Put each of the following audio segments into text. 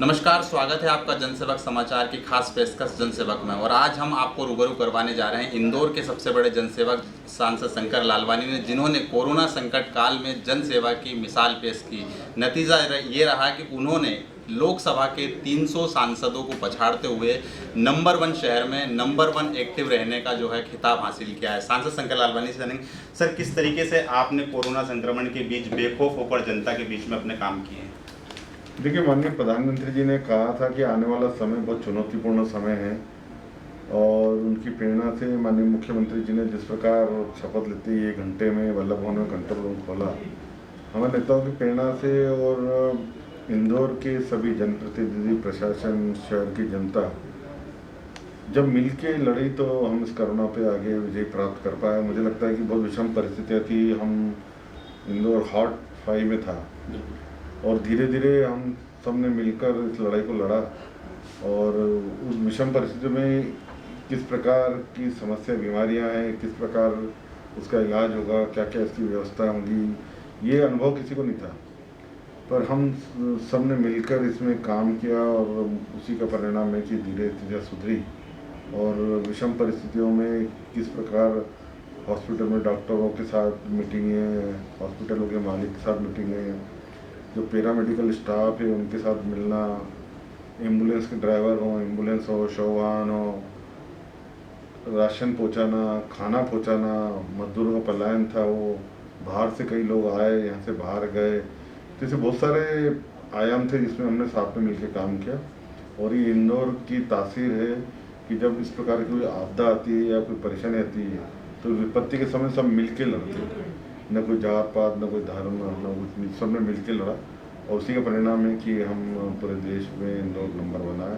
नमस्कार, स्वागत है आपका जनसेवक समाचार की खास पेशकश जनसेवक में। और आज हम आपको रूबरू करवाने जा रहे हैं इंदौर के सबसे बड़े जनसेवक सांसद शंकर लालवानी ने, जिन्होंने कोरोना संकट काल में जनसेवा की मिसाल पेश की। नतीजा ये रहा कि उन्होंने लोकसभा के 300 सांसदों को पछाड़ते हुए नंबर 1 शहर में नंबर 1 एक्टिव रहने का जो है खिताब हासिल किया है। सांसद शंकर लालवानी से जानेंगे, सर किस तरीके से आपने कोरोना संक्रमण के बीच बेखौफ होकर जनता के बीच में अपने काम किए हैं? देखिए, माननीय प्रधानमंत्री जी ने कहा था कि आने वाला समय बहुत चुनौतीपूर्ण समय है और उनकी प्रेरणा से माननीय मुख्यमंत्री जी ने जिस प्रकार शपथ लेते ही 1 घंटे में वल्लभ भवन में कंट्रोल रूम खोला, हमारे नेताओं की प्रेरणा से और इंदौर के सभी जनप्रतिनिधि, प्रशासन, शहर की जनता जब मिल के लड़ी तो हम इस कोरोना पे आगे विजय प्राप्त कर पाए। मुझे लगता है कि बहुत विषम परिस्थितियाँ थी, हम इंदौर हॉट 5 में था और धीरे धीरे हम सब ने मिलकर इस लड़ाई को लड़ा और उस विषम परिस्थिति में किस प्रकार की समस्या, बीमारियां हैं, किस प्रकार उसका इलाज होगा, क्या क्या इसकी व्यवस्था होगी, ये अनुभव किसी को नहीं था। पर हम सब ने मिलकर इसमें काम किया और उसी का परिणाम है कि धीरे धीरे सुधरी और विषम परिस्थितियों में किस प्रकार हॉस्पिटल में डॉक्टरों के साथ मीटिंगें, हॉस्पिटलों के मालिक के साथ मीटिंगें, जो पैरामेडिकल स्टाफ है उनके साथ मिलना, एम्बुलेंस के ड्राइवर हो, एम्बुलेंस हो, शववाहन हो, राशन पहुंचाना, खाना पहुंचाना, मजदूरों का पलायन था, वो बाहर से कई लोग आए, यहाँ से बाहर गए, तो ऐसे बहुत सारे आयाम थे जिसमें हमने साथ में मिलकर काम किया। और ये इंदौर की तासीर है कि जब इस प्रकार की कोई आपदा आती है या कोई परेशानी आती है तो विपत्ति के समय सब मिल के लड़ते हैं, न कोई जात पात, न कोई धर्म, न कुछ, सब ने मिल के लड़ा और उसी का परिणाम है कि हम पूरे देश में इंदौर नंबर 1 आए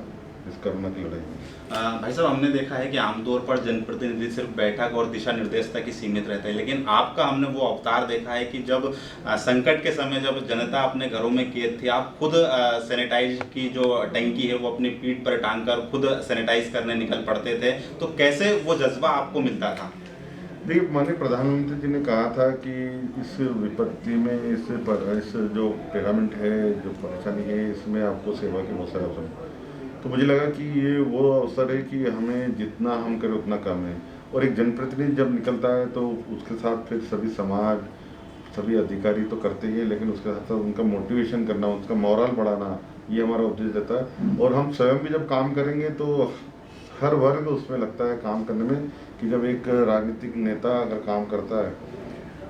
इस कोरोना की लड़ाई में। भाई साहब, हमने देखा है कि आमतौर पर जनप्रतिनिधि सिर्फ बैठक और दिशा निर्देश तक ही सीमित रहते हैं, लेकिन आपका हमने वो अवतार देखा है कि जब संकट के समय जब जनता अपने घरों में कैद थी, आप खुद सैनिटाइज की जो टंकी है वो अपनी पीठ पर टांग कर खुद सैनिटाइज करने निकल पड़ते थे, तो कैसे वो जज्बा आपको मिलता था? देखिए, माननीय प्रधानमंत्री जी ने कहा था कि इस विपत्ति में इस जो पिरामिड है, जो परेशानी है, इसमें आपको सेवा के बहुत सारे अवसर हैं। तो मुझे लगा कि ये वो अवसर है कि हमें जितना हम करें उतना कम है। और एक जनप्रतिनिधि जब निकलता है तो उसके साथ फिर सभी समाज, सभी अधिकारी तो करते ही हैं, लेकिन उसके साथ साथ उनका मोटिवेशन करना, उसका मोरल बढ़ाना, ये हमारा उद्देश्य रहता है। और हम स्वयं भी जब काम करेंगे तो हर वर्ग उसमें लगता है काम करने में कि जब एक राजनीतिक नेता अगर काम करता है,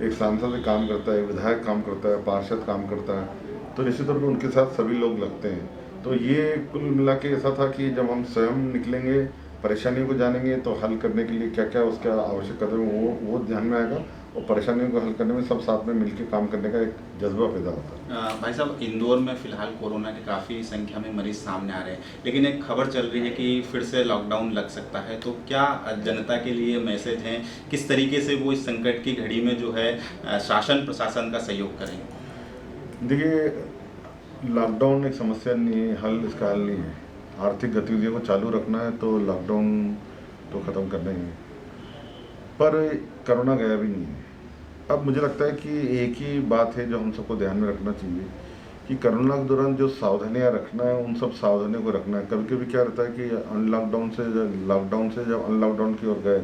एक सांसद काम करता है, विधायक काम करता है, पार्षद काम करता है, तो निश्चित तौर पर उनके साथ सभी लोग लगते हैं। तो ये कुल मिला के ऐसा था कि जब हम स्वयं निकलेंगे, परेशानियों को जानेंगे तो हल करने के लिए क्या क्या उसका आवश्यक कदम वो ध्यान में आएगा और परेशानियों को हल करने में सब साथ में मिलकर काम करने का एक जज्बा पैदा होता है। भाई साहब, इंदौर में फिलहाल कोरोना के काफ़ी संख्या में मरीज सामने आ रहे हैं, लेकिन एक खबर चल रही है कि फिर से लॉकडाउन लग सकता है, तो क्या जनता के लिए मैसेज है, किस तरीके से वो इस संकट की घड़ी में जो है शासन प्रशासन का सहयोग करें? देखिए, लॉकडाउन एक समस्या नहीं है, इसका हल नहीं है। आर्थिक गतिविधियों को चालू रखना है तो लॉकडाउन तो ख़त्म करना ही है, पर कोरोना गया भी नहीं है। अब मुझे लगता है कि एक ही बात है जो हम सबको ध्यान में रखना चाहिए कि कोरोना के दौरान जो सावधानियां रखना है उन सब सावधानियों को रखना है। कभी कभी क्या रहता है कि लॉकडाउन से जब अनलॉकडाउन की ओर गए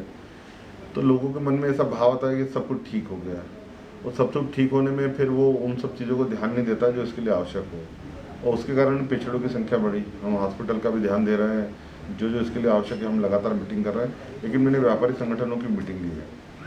तो लोगों के मन में ऐसा भाव आता है कि सब कुछ ठीक हो गया, और सब कुछ ठीक होने में फिर वो उन सब चीज़ों को ध्यान नहीं देता जो इसके लिए आवश्यक हो, और उसके कारण पेशेंटों की संख्या बढ़ी। हम हॉस्पिटल का भी ध्यान दे रहे हैं, जो जो इसके लिए आवश्यक है हम लगातार मीटिंग कर रहे हैं। लेकिन मैंने व्यापारी संगठनों की मीटिंग ली है,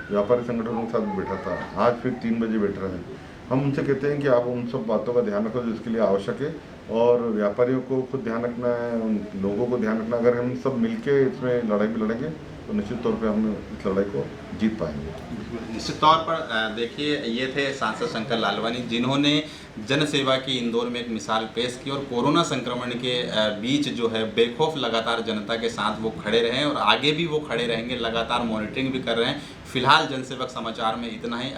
व्यापारी संगठनों के साथ बैठा था, आज फिर 3 बजे बैठ रहे हैं। हम उनसे कहते हैं कि आप उन सब बातों का ध्यान रखो जो इसके लिए आवश्यक है, और व्यापारियों को खुद ध्यान रखना है, उन लोगों को ध्यान रखना। अगर हम सब मिलके इसमें लड़ाई भी लड़ेंगे तो निश्चित तौर पे हम इस लड़ाई को जीत पाएंगे। निश्चित तौर पर देखिए, ये थे सांसद शंकर लालवानी, जिन्होंने जनसेवा की इंदौर में एक मिसाल पेश की और कोरोना संक्रमण के बीच जो है बेखौफ लगातार जनता के साथ वो खड़े रहे और आगे भी वो खड़े रहेंगे, लगातार मॉनिटरिंग भी कर रहे हैं। फिलहाल जनसेवक समाचार में इतना ही।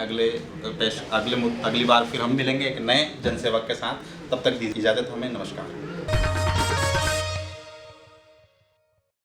अगली बार फिर हम मिलेंगे एक नए जनसेवक के साथ। तब तक दी इजाज़त हमें। नमस्कार।